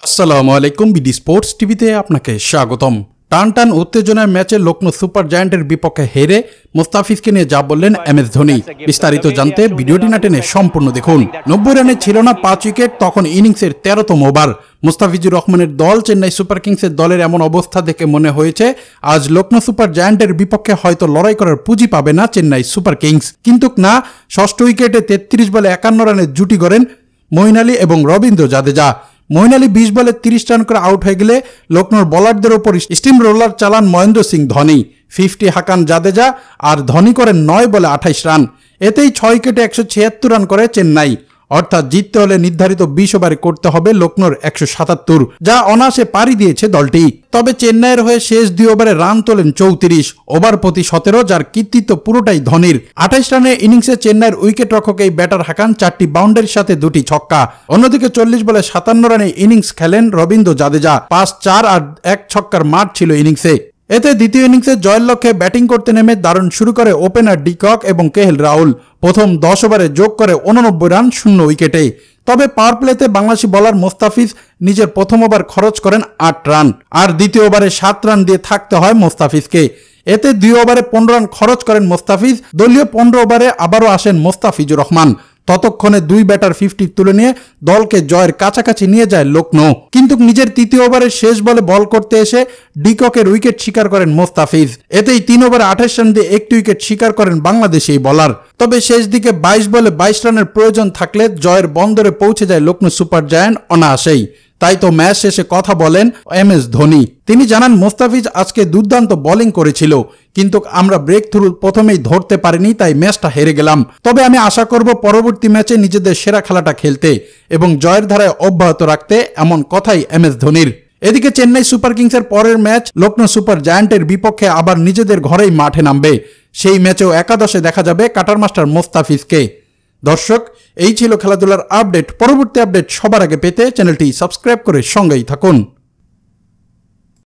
আসসালামু আলাইকুম BD sports টিভিতে আপনাকে স্বাগতম। টান টান উত্তেজনার ম্যাচে লখনৌ সুপার জায়ান্টের বিপক্ষে হেরে মুস্তাফিজকে নিয়ে যা বললেন এমএস ধোনি। বিস্তারিত জানতে ভিডিওটি না টেনে সম্পূর্ণ দেখুন। 90 রানে ছিল না 5 উইকেট, তখন ইনিংসের 13তম ওভার। মুস্তাফিজুর রহমানের দল চেন্নাই সুপার কিংসের দলের এমন অবস্থা দেখে মনে হয়েছে আজ লখনৌ সুপার জায়ান্টের বিপক্ষে হয়তো লড়াই করার পুঁজি পাবে না চেন্নাই সুপার কিংস। কিন্তু না, ষষ্ঠ উইকেটে 33 বলে 51 রানের জুটি গড়েন মঈন আলী এবং রবীন্দ্র জাদেজা। মঈন আলী 20 বলে 30 রান করে আউট হয়ে গেলে লখনৌর বোলারদের ওপর স্টিম রোলার চালান মহেন্দ্র সিং ধোনি। 50 হাঁকান জাদেজা আর ধোনি করেন 9 বলে 28 রান। এতেই 6 উইকেটে 176 রান করে চেন্নাই। অর্থাৎ জিততে হলে নির্ধারিত 20 ওভারে করতে হবে লখনৌর 177, যা অনায়াসে পাড়ি দিয়েছে দলটি। তবে চেন্নাইয়ের হয়ে শেষ 2 ওভারে রান তোলেন 34, ওভার প্রতি 17, যার কৃতিত্ব পুরোটাই ধোনির। 28 রানের ইনিংসে চেন্নাইয়ের উইকেট রক্ষক এই ব্যাটার হাঁকান 4টি বাউন্ডারির সাথে 2টি ছক্কা। অন্যদিকে 40 বলে 57 রানে ইনিংস খেলেন রবীন্দ্র জাদেজা। 5-4 আর 1 ছক্কার মাঠ ছিল ইনিংসে। এতে দ্বিতীয় ইনিংসে জয়ের লক্ষ্যে ব্যাটিং করতে নেমে দারুণ শুরু করে ওপেনার ডিকক এবং কেএল রাহুল। প্রথম 10 ওভারে যোগ করে 89 রান 0 উইকেটে। তবে পাওয়ার প্লেতে বাংলাদেশি বোলার মোস্তাফিজ নিজের প্রথম ওভার খরচ করেন 8 রান, আর দ্বিতীয় ওভারে 7 রান দিয়ে থাকতে হয় মোস্তাফিজকে। এতে 2 ওভারে 15 রান খরচ করেন মোস্তাফিজ। দলীয় 15 ওভারে আবারও আসেন মোস্তাফিজুর রহমান। ততক্ষণে 2 ব্যাটার 50 তুলে নিয়ে দলকে জয়ের কাছাকাছি নিয়ে যায় লখনৌ। কিন্তু নিজের তৃতীয় ওভারের শেষ বলে বল করতে এসে ডিককের উইকেট শিকার করেন মোস্তাফিজ। এতেই 3 ওভারে 28 রান দিয়ে 1টি উইকেট শিকার করেন বাংলাদেশি বোলার। তবে শেষ দিকে 22 বলে 22 রানের প্রয়োজন থাকলে জয়ের বন্দরে পৌঁছে যায় লখনৌ সুপার জায়ান্ট অনায়াসেই। তাই তো ম্যাচ শেষে কথা বলেন এমএস ধোনি। তিনি জানান, মোস্তাফিজ আজকে দুর্দান্ত বোলিং করেছিল, কিন্তু আমরা ব্রেক থ্রু প্রথমেই ধরতে পারিনি, তাই ম্যাচটা হেরে গেলাম। তবে আমি আশা করব পরবর্তী ম্যাচে নিজেদের সেরা খেলাটা খেলতে এবং জয়ের ধারায় অব্যাহত রাখতে, এমন কথাই এমএস ধোনির। এদিকে চেন্নাই সুপার কিংসের পরের ম্যাচ লখনৌ সুপার জায়ান্টের বিপক্ষে আবার নিজেদের ঘরেই মাঠে নামবে। সেই ম্যাচেও একাদশে দেখা যাবে কাটার মাস্টার মোস্তাফিজকে। দর্শক, এই ছিল খেলাধুলার আপডেট। পরবর্তী আপডেট সবার আগে পেতে চ্যানেলটি সাবস্ক্রাইব করে সঙ্গেই থাকুন।